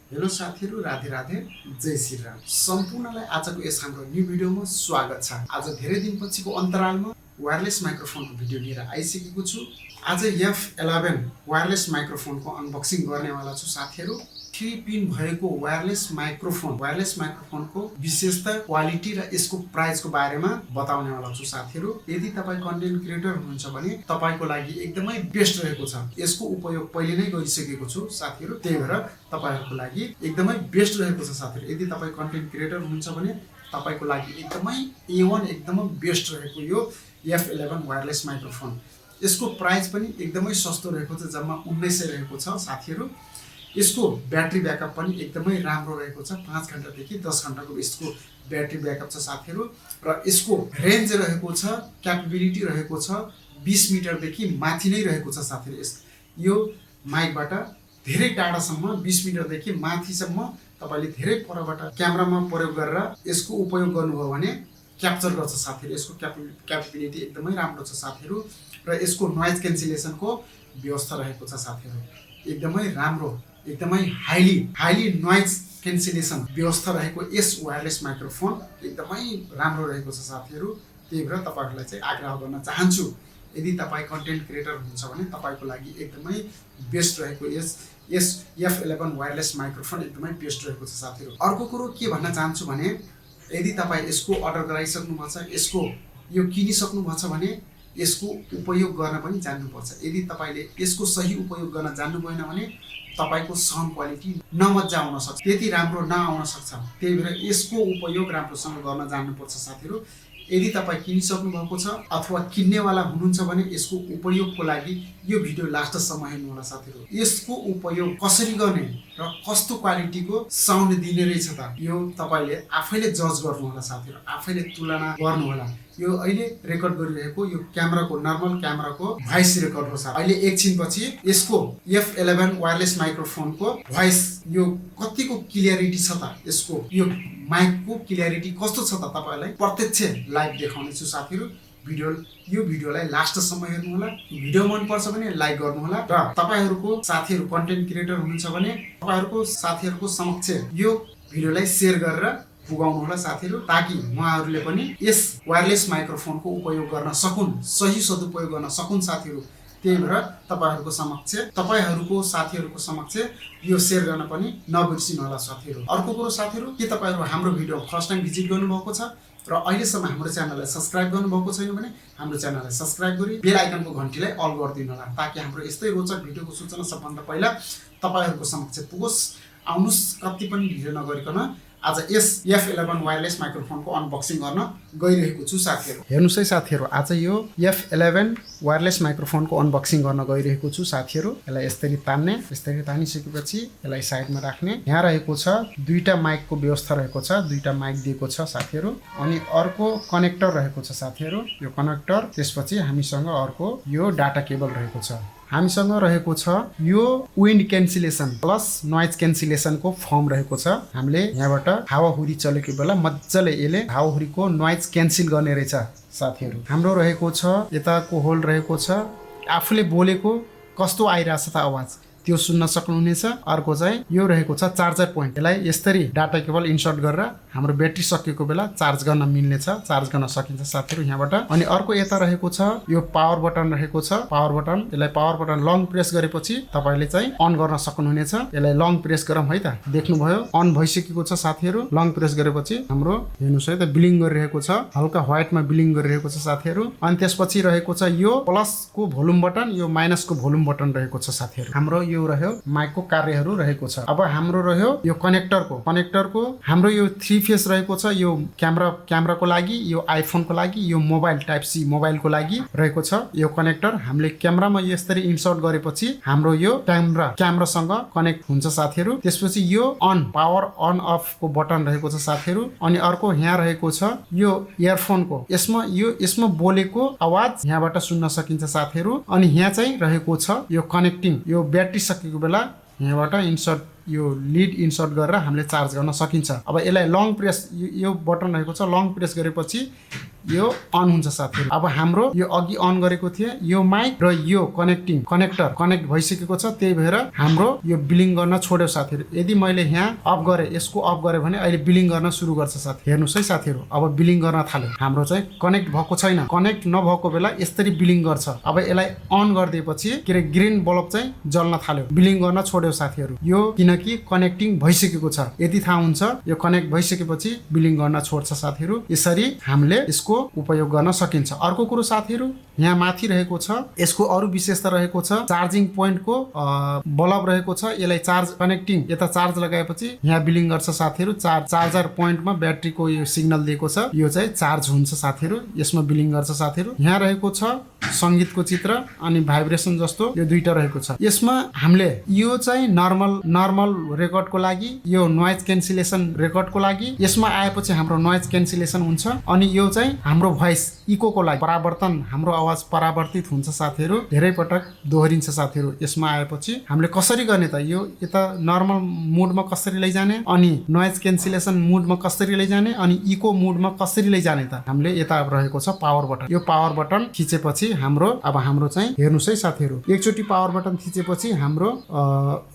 Hello साथीहरू, राधे राधे, जय श्री राम। सम्पूर्णलाई आजको यस हाम्रो न्यू भिडियोमा स्वागत छ। आज धेरै दिनपछिको अन्तरालमा वायरलेस माइक्रोफोनको भिडियो लिएर आइसकेको छु। आज F11 वायरलेस माइक्रोफोनको अनबक्सिङ गर्नेवाला छु साथीहरू। 3 पिन भएको वायरलेस माइक्रोफोनको विशेषता, क्वालिटी र यसको प्राइसको बारेमा बताउनेवाला छु साथीहरू। यदि तपाईं कन्टेन्ट क्रिएटर हुनुहुन्छ भने तपाईको लागि एकदमै बेस्ट रहेको छ। यसको उपयोग पहिले नै गरिसकेको छु साथीहरू, त्यही भएर तपाईहरुको लागि एकदमै बेस्ट रहेको छ साथीहरू। यदि तपाईं कन्टेन्ट क्रिएटर हुनुहुन्छ भने तपाईको लागि एकदमै A1 एकदमै बेस्ट रहेको यो F11 वायरलेस माइक्रोफोन। यसको प्राइस पनि एकदमै सस्तो रहेको छ, जम्मा 1900 रहेको छ साथीहरू। यसको ब्याट्री ब्याकअप पनि एकदमै राम्रो रहेको छ, 5 घण्टादेखि 10 घण्टाको यसको ब्याट्री ब्याकअप छ साथीहरू। र यसको रेन्ज रहेको छ, क्यापेबिलिटी रहेको छ 20 मिटरदेखि माथि नै रहेको छ साथीहरू। यो माइकबाट धेरै टाढासम्म 20 मिटरदेखि माथिसम्म तपाईले धेरै परबाट क्यामेरामा प्रयोग गरेर यसको उपयोग गर्नुभयो भने क्याप्चर गर्छ साथीहरू। यसको क्यापेबिलिटी एकदमै राम्रो छ साथीहरू। र यसको नोइज क्यान्सलेसनको व्यवस्था रहेको छ साथीहरू। एकदमै राम्रो, एकदमै हाइली नोइज क्यान्सलेसन व्यवस्था रहेको यस वायरलेस माइक्रोफोन एकदमै राम्रो रहेको छ साथीहरू। त्यही भएर तपाईहरुलाई चाहिँ आग्रह गर्न चाहन्छु, यदि तपाई कन्टेन्ट क्रिएटर हुनुहुन्छ भने तपाईको लागि एकदमै बेस्ट रहेको यस F11 वायरलेस माइक्रोफोन एकदमै बेस्ट रहेको छ साथीहरू। अर्को कुरो के भन्न चाहन्छु भने यदि तपाई यसको अर्डर गराइसक्नु भएको छ, यसको यो किनिसक्नु भएको छ भने यसको उपयोग गर्न पनि जान्नुपर्छ। यदि तपाईले यसको सही उपयोग गर्न जान्नु भएन भने तपाईको साउन्ड क्वालिटी नमज्जा आउन सक्छ, त्यति राम्रो नआउन सक्छ। त्यही भएर यसको उपयोग राम्रोसँग गर्न जान्नुपर्छ साथीहरू। यदि तपाई किनिसक्नु भएको छ अथवा किन्नेवाला हुनुहुन्छ भने यसको उपयोगको लागि यो भिडियो लास्टसम्म हेर्नु होला साथीहरू। यसको उपयोग कसरी गर्ने र कस्तो क्वालिटीको साउन्ड दिने रहेछ त यो तपाईले आफैले जज गर्नु होला साथीहरू, आफैले तुलना गर्नु होला। यो अहिले रेकर्ड गरिरहेको यो नर्मल क्यामेराको भोइस रेकर्ड हो साथी। अहिले एकछिनपछि यसको F11 वायरलेस माइक्रोफोनको भोइस यो कतिको क्लियरिटी छ त, यसको यो माइकको क्लियरिटी कस्तो छ त तपाईलाई प्रत्यक्ष लाइभ देखाउने छु साथीहरू। यो भिडियोलाई लास्टसम्म हेर्नु होला। भिडियो मन पर्छ भने लाइक गर्नु होला र तपाईहरुको साथीहरु कन्टेन्ट क्रिएटर हुनुहुन्छ भने तपाईहरुको साथीहरुको समक्ष यो भिडियोलाई शेयर गरेर पुगाउनु होला साथीहरु, ताकि उहाँहरुले पनि यस वायरलेस माइक्रोफोनको उपयोग गर्न सकुन्, सही सदुपयोग गर्न सकुन् साथीहरु। त्यही भएर तपाईहरुको साथीहरुको समक्ष यो शेयर गर्न पनि नबिर्सिनु होला साथीहरु। अर्को कुरो साथीहरु, के तपाईहरु हाम्रो भिडियो फर्स्ट टाइम भिजिट गर्नु भएको छ र अहिलेसम्म हाम्रो च्यानललाई सब्स्क्राइब गर्नु भएको छैन भने हाम्रो च्यानललाई सब्स्क्राइब गरी बेल आइकनको घण्टीलाई अल गरिदिनु होला, ताकि हाम्रो यस्तै रोचक भिडियोको सूचना सबभन्दा पहिला तपाईहरुको समक्ष पुगोस्। आउनुस्, कति पनि ढिलो नगरिकन आज यस F11 वायरलेस माइक्रोफोनको अनबक्सिङ गर्न गइरहेको छु साथीहरु। हेर्नुस् है साथीहरु, आज यो F11 वायरलेस माइक्रोफोनको अनबक्सिङ गर्न गइरहेको छु साथीहरु। यसलाई यसरी तान्ने, यसरी तानिसकेपछि यसलाई साइडमा राख्ने। यहाँ रहेको छ दुईटा माइकको व्यवस्था रहेको छ, दुईटा माइक दिएको छ साथीहरु। अनि अर्को कनेक्टर रहेको छ साथीहरु, यो कनेक्टर। त्यसपछि हामीसँग अर्को यो डाटा केबल रहेको छ। हामीसँग रहेको छ यो विन्ड क्यान्सलेसन प्लस नोइज क्यान्सलेसनको फर्म रहेको छ। हामीले यहाँबाट हावाहुरी चलेको बेला मज्जाले यसले हावाहुरीको नोइज क्यान्सल गर्ने रहेछ साथीहरु। हाम्रो रहेको छ यताको होल रहेको छ, आफूले बोलेको कस्तो आइरहेछ त आवाज त्यो सुन्न सक्नुहुनेछ। अर्को चाहिँ यो रहेको छ चार्जर पोइन्ट। यसलाई यसरी डाटा केबल इन्सर्ट गरेर हाम्रो ब्याट्री सकिएको बेला चार्ज गर्न मिल्ने छ, चार्ज गर्न सकिन्छ साथीहरु यहाँबाट। अनि अर्को यता रहेको छ यो पावर बटन रहेको छ, पावर बटन। यसलाई पावर बटन लङ प्रेस गरेपछि तपाईले चाहिँ अन गर्न सक्नुहुनेछ। यसलाई लङ प्रेस गरौँ है त, देख्नुभयो अन भइसकेको छ साथीहरु। लङ प्रेस गरेपछि हाम्रो हेर्नुस् है त ब्लिङ गरिरहेको छ, हल्का व्हाइटमा ब्लिङ गरिरहेको छ साथीहरु। अनि त्यसपछि रहेको छ यो प्लसको भोल्युम बटन, यो माइनसको भोल्युम बटन रहेको छ साथीहरु। हाम्रो यो रह्यो माइकको कार्यहरू रहेको छ। अब हाम्रो रह्यो यो कनेक्टरको हाम्रो यो 3 फेस रहेको छ। यो क्यामेराको लागि, यो आइफोनको लागि, यो मोबाइल टाइप सी मोबाइलको लागि रहेको छ यो कनेक्टर। हामीले क्यामेरामा यसरी इन्सर्ट गरेपछि हाम्रो यो क्यामेरासँग कनेक्ट हुन्छ साथीहरु। त्यसपछि यो अन पावर अन अफ को बटन रहेको छ साथीहरु। अनि अर्को यहाँ रहेको छ यो इयरफोनको, यसमा बोलेको आवाज यहाँबाट सुन्न सकिन्छ साथीहरु। अनि यहाँ चाहिँ रहेको छ यो कनेक्टिङ, यो ब्याट्री सकेको बेला यहाँबाट इन्सर्ट यो लिड इन्सर्ट गरेर हामीले चार्ज गर्न सकिन्छ। अब यसलाई लङ प्रेस, यो बटन रहेको छ, लङ प्रेस गरेपछि यो अन हुन्छ साथीहरु। अब हाम्रो यो अघि अन गरेको थियो यो माइक र यो कनेक्टर कनेक्ट भइसकेको छ, त्यही भएर हाम्रो यो बिलिङ गर्न छोड्यो साथीहरु। यदि मैले यहाँ अफ गरे, यसको अफ गरे भने अहिले बिलिङ गर्न सुरु गर्छ साथी। हेर्नुस् है साथीहरु, अब बिलिङ गर्न थाल्यो। हाम्रो चाहिँ कनेक्ट भएको छैन, कनेक्ट नभएको बेला यसरी बिलिङ गर्छ। अब यसलाई अन गरिदिएपछि के रे ग्रीन बल्ब चाहिँ जल्न थाल्यो, बिलिङ गर्न छोड्यो साथीहरु। यो किनकि कनेक्टिङ भइसकेको छ। यदि थाहा हुन्छ यो कनेक्ट भइसकेपछि बिलिङ गर्न छोड्छ साथीहरु। यसरी हामीले यसको उपयोग गर्न सकिन्छ। अर्को कुरो साथीहरु, यहाँ माथि रहेको छ, यसको अरु विशेषता रहेको छ, चार्जिङ पोइन्टको बल्ब रहेको छ। यसलाई चार्ज कनेक्टिङ यता चार्ज लगाएपछि यहाँ बिलिङ गर्छ साथीहरु। चार्जर पोइन्टमा ब्याट्रीको यो सिग्नल दिएको छ, यो चाहिँ चार्ज हुन्छ साथीहरु, यसमा बिलिङ गर्छ साथीहरु। यहाँ रहेको छ संगीतको चित्र अनि भाइब्रेसन जस्तो यो दुईटा रहेको छ। यसमा हामीले यो चाहिँ नर्मल रेकर्डको लागि, यो नोइज क्यान्सलेसन रेकर्डको लागि, यसमा आएपछि हाम्रो नोइज क्यान्सलेसन हुन्छ। अनि यो चाहिँ हाम्रो भोइस इकोको लागि परावर्तन, हाम्रो आवाज परावर्तित हुन्छ साथीहरु, धेरै पटक दोहोरिन्छ साथीहरु। यसमा आएपछि हामीले कसरी गर्ने त, यो यता नर्मल मोडमा कसरी लैजाने, अनि नोइज क्यान्सलेसन मोडमा कसरी लैजाने, अनि इको मोडमा कसरी लैजाने त, हामीले यता रहेको छ पावर बटन। यो पावर बटन थिचेपछि हाम्रो चाहिँ हेर्नुस् है साथीहरु, एकचोटी पावर बटन थिचेपछि हाम्रो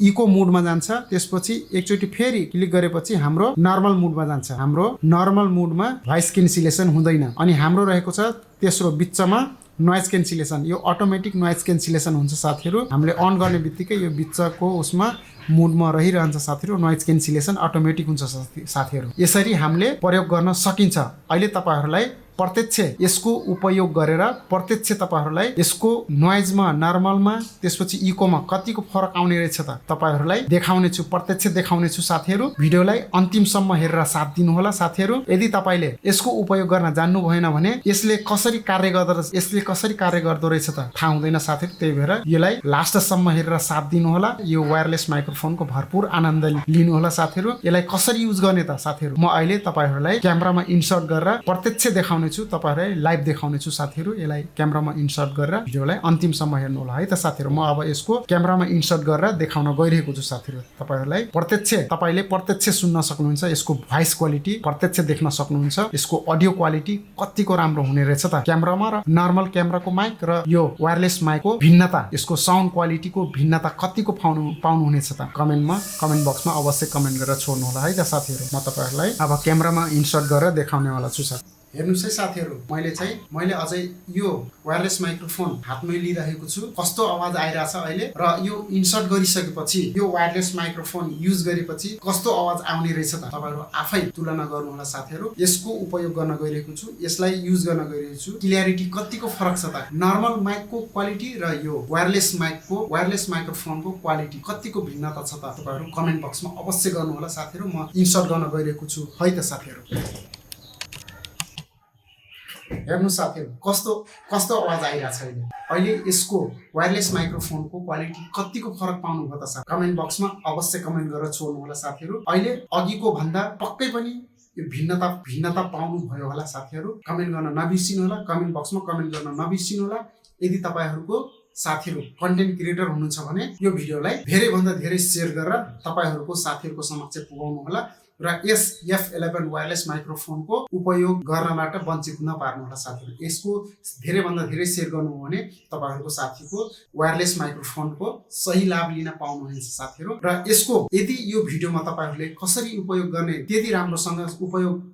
इको मोडमा जान्छ। त्यसपछि एकचोटी फेरि क्लिक गरेपछि हाम्रो नर्मल मोडमा जान्छ। हाम्रो नर्मल मोडमा भोइस क्यान्सलेसन हुँदैन। अनि हाम्रो रहेको छ तेस्रो बिचमा नोइज क्यान्सलेसन। यो अटोमेटिक नोइज क्यान्सलेसन हुन्छ साथीहरु। हामीले अन गर्ने बित्तिकै यो बिचको उसमा मोडमा रहिरहन्छ साथीहरु। नोइज क्यान्सलेसन अटोमेटिक हुन्छ साथीहरु। यसरी हामीले प्रयोग गर्न सकिन्छ। अहिले तपाईहरुलाई प्रत्यक्ष यसको उपयोग गरेर प्रत्यक्ष तपाईहरुलाई यसको नोइजमा, नर्मलमा, त्यसपछि इकोमा कतिको फरक आउने रहेछ त तपाईहरुलाई देखाउने छु, प्रत्यक्ष देखाउने छु साथीहरु। भिडियोलाई अन्तिमसम्म हेरेर साथ दिनु होला साथीहरु। यदि तपाईले यसको उपयोग गर्न जान्नु भएन भने यसले कसरी कार्य गर्दो रहेछ त थाहा हुँदैन साथीहरु। त्यही भएर यसलाई लास्टसम्म हेरेर साथ दिनु होला। यो वायरलेस माइक्रोफोनको भरपूर आनन्द लिनु होला साथीहरु। यसलाई कसरी युज गर्ने त साथीहरु, म अहिले तपाईहरुलाई क्यामेरामा इन्सर्ट गरेर प्रत्यक्ष देखाउने छु, तपाईहरुलाई लाइभ देखाउने छु साथीहरु। यसलाई क्यामेरामा इन्सर्ट गरेर भिडियोलाई अन्तिमसम्म हेर्नु होला है त साथीहरु। म अब यसको क्यामेरामा इन्सर्ट गरेर देखाउन गइरहेको छु साथीहरु। तपाईहरुलाई तपाईले प्रत्यक्ष सुन्न सक्नुहुन्छ, यसको भोइस क्वालिटी प्रत्यक्ष देख्न सक्नुहुन्छ, यसको अडियो क्वालिटी कतिको राम्रो हुने रहेछ त। क्यामेरामा र नर्मल क्यामेराको माइक र यो वायरलेस माइकको भिन्नता, यसको साउन्ड क्वालिटीको भिन्नता कतिको पाउनु हुनेछ त कमेन्ट बक्समा अवश्य कमेन्ट गरेर छोड्नु होला है त साथीहरु। म तपाईहरुलाई अब क्यामेरामा इन्सर्ट गरेर देखाउने वाला छु साथी। हेर्नुस् है साथीहरु, मैले अझै यो वायरलेस माइक्रोफोन हातमै लिइरहेको छु। कस्तो आवाज आइरहेछ अहिले, र यो इन्सर्ट गरिसकेपछि यो वायरलेस माइक्रोफोन युज गरेपछि कस्तो आवाज आउने रहेछ त तपाईहरु आफै तुलना गर्नु होला साथीहरु। यसको उपयोग गर्न गइरहेको छु, यसलाई युज गर्न गइरहेको छु। क्ल्यारिटी कतिको फरक छ त, नर्मल माइकको क्वालिटी र यो वायरलेस माइक्रोफोनको क्वालिटी कतिको भिन्नता छ त तपाईहरु कमेन्ट बक्समा अवश्य गर्नु होला साथीहरु। म इन्सर्ट गर्न गइरहेको छु है त साथीहरु। हेर्नु साथीहरु, कस्तो आवाज आइरहेछ अहिले यसको वायरलेस माइक्रोफोनको क्वालिटी कतिको फरक पाउनु भयो त कमेन्ट बक्समा अवश्य कमेन्ट गरेर छोड्नु होला साथीहरु। अहिले अघिको भन्दा पक्कै पनि यो भिन्नता पाउनु भयो होला साथीहरु। कमेन्ट गर्न नबिर्सिनु होला, कमेन्ट बक्समा कमेन्ट गर्न नबिर्सिनु होला। यदि तपाईहरुको साथीहरु कन्टेन्ट क्रिएटर हुनुहुन्छ भने यो भिडियोलाई धेरै भन्दा धेरै शेयर गरेर तपाईहरुको साथीहरुको समक्ष पुगाउनु होला र यस F11 वायरलेस माइक्रोफोनको उपयोग गर्नबाट वञ्चित नपार्नु होला साथीहरु। यसको धेरै भन्दा धेरै शेयर गर्नु हो भने तपाईहरुको साथीको वायरलेस माइक्रोफोनको सही लाभ लिन पाउनुहुन्छ साथीहरु। र यसको यदि यो भिडियोमा तपाईहरुले कसरी उपयोग गर्ने त्यति राम्रोसँग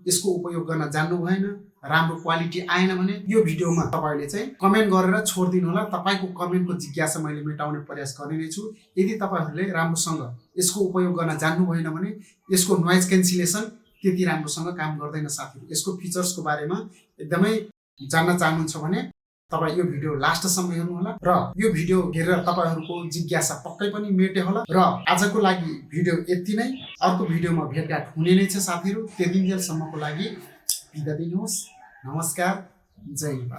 यसको उपयोग गर्न जान्नु भएन, राम्रो क्वालिटी आएन भने यो भिडियोमा तपाईले चाहिँ कमेन्ट गरेर छोड्दिनु होला। तपाईको कमेन्टको जिज्ञासा मैले मेटाउने प्रयास गर्ने नै छु। यदि तपाईहरुले राम्रोसँग यसको उपयोग गर्न जान्नु भएन भने यसको नोइज क्यान्सलेसन त्यति राम्रोसँग काम गर्दैन साथीहरु। यसको फिचर्सको बारेमा एकदमै जान्न चाहनुहुन्छ भने तपाई यो भिडियो लास्टसम्म हेर्नु होला र यो भिडियो हेरेर तपाईहरुको जिज्ञासा पक्कै पनि मेटे होला। र आजको लागि भिडियो यति नै। अर्को भिडियोमा भेटघाट हुने नै छ साथीहरु। त्यतिन्जेलसम्मको लागि बिदा दिनुहोस्। नमस्कार, जय नेपाल।